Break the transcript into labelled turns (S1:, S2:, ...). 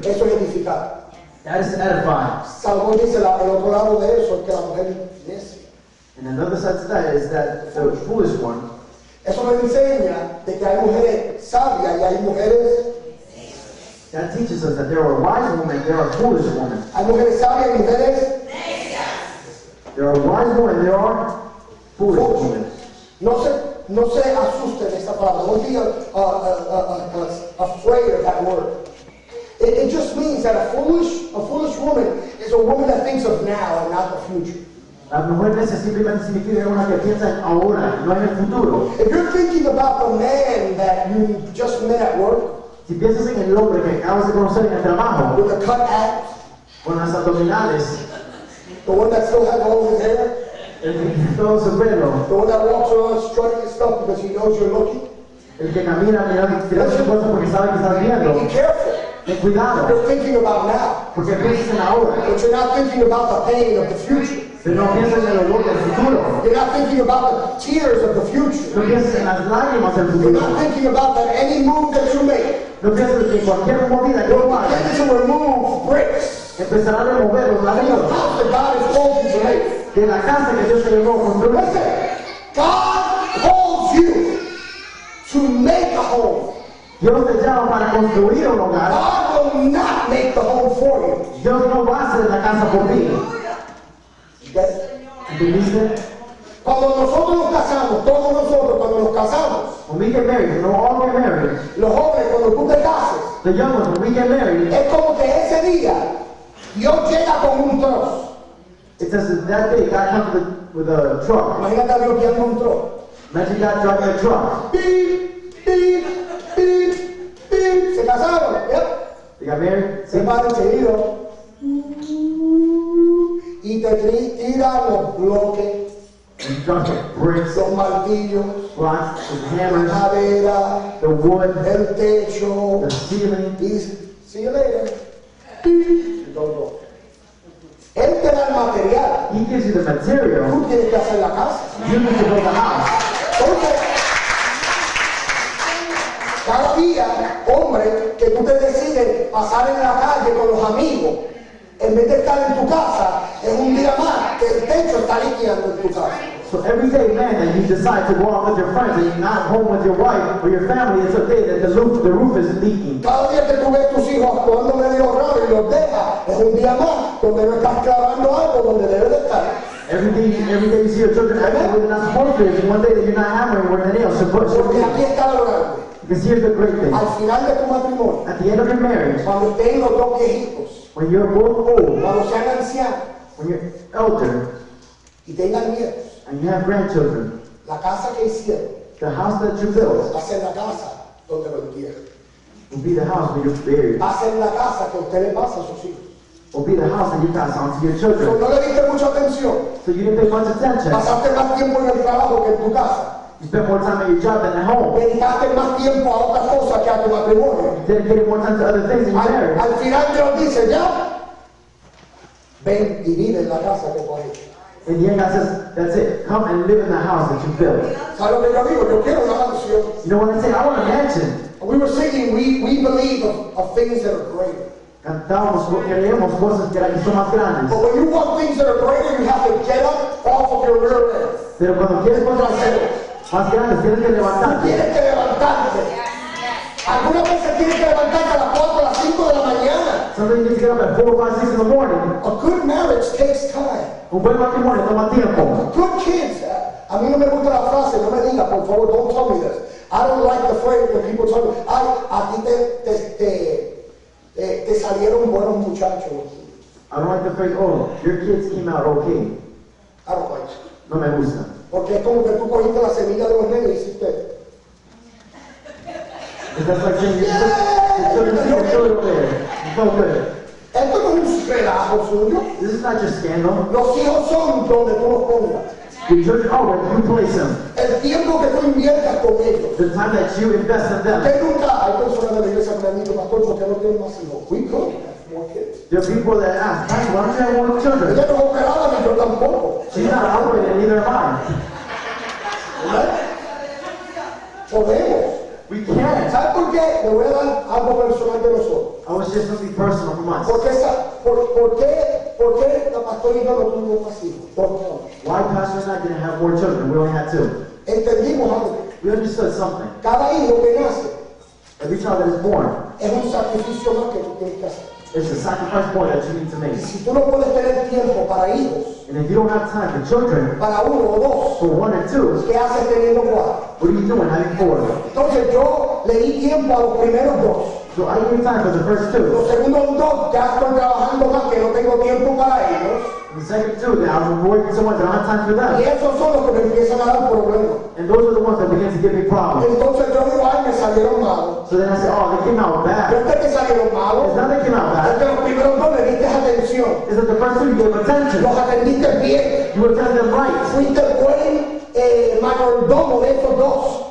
S1: Eso es edificar.
S2: That is edifying.
S1: Salomón dice el otro lado de eso es que la mujer necia.
S2: And another side to that is that the foolish one.
S1: Eso me enseña de que hay mujeres sabias y hay mujeres.
S2: That teaches us that there are wise women, there are foolish women.
S1: Hay mujeres sabias y mujeres.
S2: There are wise women, there are foolish women.
S1: No se asusten de esta palabra. Don't be afraid of that word. It just means that a foolish woman is a woman that thinks of now and not the future.
S2: La mujer necia simplemente significa una que piensa en ahora, no en el futuro.
S1: If you're thinking about the man that you just met at work,
S2: Si piensas en el hombre que acabas de conocer en el trabajo,
S1: with the cut abs,
S2: con las abdominales,
S1: the one that still has all his hair,
S2: el que tiene todo su pelo,
S1: the one that walks around strutting his stuff because he knows you're looking,
S2: el que camina tirando su cosa porque sabe que estás viendo,
S1: be careful.
S2: ten cuidado,
S1: You're thinking about now,
S2: porque piensas en ahora,
S1: but you're not thinking about the pain of the future.
S2: pero no piensas en el dolor del futuro,
S1: You're not thinking about the tears of the future.
S2: no piensas en las lágrimas del
S1: You're
S2: futuro,
S1: not thinking about that any move that you make
S2: no piensas en cualquier movida que
S1: will
S2: tú hagas,
S1: begin to remove bricks
S2: empezará a remover los
S1: from the
S2: ladrillos
S1: house that God has called you to make.
S2: de la casa que Dios te llevó a construir.
S1: Listen, God calls you to make a home.
S2: Dios te llama para construir un hogar.
S1: God will not make the home for you.
S2: Dios no va a hacer la casa por ti.
S1: Get it?
S2: ¿Entendiste?
S1: Cuando nosotros nos casamos, todos nosotros cuando nos casamos,
S2: When we get married, when we all get married,
S1: los jóvenes cuando tú te cases,
S2: the young ones, when we get married,
S1: es como que ese día Dios llega con un trozo.
S2: it says that that day God comes with a truck.
S1: Imagínate a Dios guiando un trozo.
S2: Imagine God driving a truck.
S1: Beep, beep, beep, beep. Se casaron, ¿ya?
S2: They got married.
S1: Se van seguido. Y te tiran los bloques,
S2: And drunk with bricks,
S1: los martillos,
S2: blocks, and
S1: la
S2: hammers,
S1: madera,
S2: the wood,
S1: el techo.
S2: the ceiling.
S1: Y see you later. Beep. Los bloques. Él te da el material.
S2: He gives you the material.
S1: Tú tienes que hacer la casa.
S2: You need to build the house.
S1: Entonces, cada día, hombre, que tú te decides pasar en la calle con los amigos, en vez de estar en tu casa, es un día más que el techo está liqueando en tu casa.
S2: So every day, man, that you decide to go out with your friends and you're not home with your wife or your family, it's a day that the roof is leaking.
S1: Cada día que tú ves tus hijos actuando medio raro y los dejas, es un día más donde no estás clavando algo donde debe de estar.
S2: Every day you see your children acting where they're not supposed to, and one day that you're not hammering where the nails should
S1: Porque aquí
S2: be.
S1: está lo grande.
S2: Because here's the great thing.
S1: Al final de tu matrimonio,
S2: At the end of your marriage,
S1: cuando estén los dos viejitos,
S2: when you're both old,
S1: cuando sean ancianos
S2: when you're elder,
S1: y tengan nietos,
S2: and you have grandchildren,
S1: la casa que hicieron
S2: the house that you built
S1: va a ser la casa donde lo entierran.
S2: will be the house where you're buried.
S1: Va a ser la casa que usted le pasa a sus hijos.
S2: Will be the house that you pass on to your
S1: Pero
S2: children.
S1: no le diste mucha atención.
S2: So you didn't pay much attention.
S1: Pasaste más tiempo en el trabajo que en tu casa.
S2: You spent more time at your job than at home.
S1: Dedicaste más tiempo a otras cosas que a tu matrimonio.
S2: You dedicated more time to other things in your marriage.
S1: Al final Dios dice, ya, ven y vive en la casa que tú has hecho.
S2: In the end, God says, that's it. Come and live in the house that you built.
S1: ¿Sabes lo que yo digo? Yo quiero una mansión.
S2: You know what I say? I want a mansion.
S1: We were singing, we believe of things that are greater.
S2: Cantábamos, queríamos cosas que son más grandes.
S1: But when you want things that are greater, you have to get up off of your rear end.
S2: Pero cuando quieres cosas más grandes, tienes que levantarte.
S1: Tienes que levantarte. Algunas veces tienes que levantarte a las 4, a las 5 de la mañana.
S2: Sometimes you need to get up at 4, 5, 6 in the morning.
S1: A good marriage takes time.
S2: Un buen matrimonio toma tiempo.
S1: Good kids. A mí no me gusta la frase, no me diga, por favor, don't tell me this. I don't like the phrase when people tell me, ay, a ti te salieron buenos muchachos.
S2: I don't like the phrase, oh, your kids came out okay.
S1: I don't like it.
S2: No me gusta.
S1: Porque es como que tú cogiste la semilla de los nenes y hiciste.
S2: Because that's like saying, you're so good. It's so good.
S1: Esto no es un relajo suyo.
S2: This is not just scandal.
S1: Los hijos son donde tú los pongas.
S2: Your children are where you place them.
S1: El tiempo que tú inviertas con ellos.
S2: The time that you invest in them.
S1: Usted nunca, hay personas de la iglesia que me han dicho, pastor, ¿por qué no tienen más hijos? We could have more kids.
S2: There are people that ask, why don't you have more children?
S1: Ella no es operada ni yo tampoco.
S2: She's not operating, neither am I.
S1: ¿Verdad? Podemos.
S2: We You can.
S1: ¿Sabes por qué? Le voy a dar algo personal de nosotros.
S2: I was just something personal from us.
S1: ¿Por qué la pastora y yo no tuvimos más hijos?
S2: Why Pastor and I didn't have more children? We only had 2.
S1: Entendimos algo.
S2: We understood something.
S1: Cada hijo que nace
S2: Every child that is born
S1: es un sacrificio más que tú tienes que hacer.
S2: is a sacrifice more that you need to make.
S1: Y si tú no puedes tener tiempo para hijos,
S2: And if you don't have time for children,
S1: para 1 o 2,
S2: for 1 or 2,
S1: ¿qué haces teniendo 4?
S2: what are you doing having 4?
S1: Entonces yo le di tiempo a los primeros 2.
S2: So I gave time for the first 2.
S1: Los segundos 2 ya estoy trabajando más que no tengo tiempo para ellos.
S2: The second 2, that I was working so much that I don't have time for
S1: Y
S2: them.
S1: esos son los que me empiezan a dar problemas.
S2: And those are the ones that begin to give me problems.
S1: Entonces yo digo, ay, me salieron malos.
S2: So then I said, oh, they came out
S1: Yo
S2: bad.
S1: sé que salieron malos.
S2: It's not they came out
S1: Es
S2: bad.
S1: que los primeros 2 le diste atención.
S2: It's that the first 2 you gave attention.
S1: Los atendiste bien.
S2: You attended them right.
S1: Fuiste buen mayordomo de esos 2.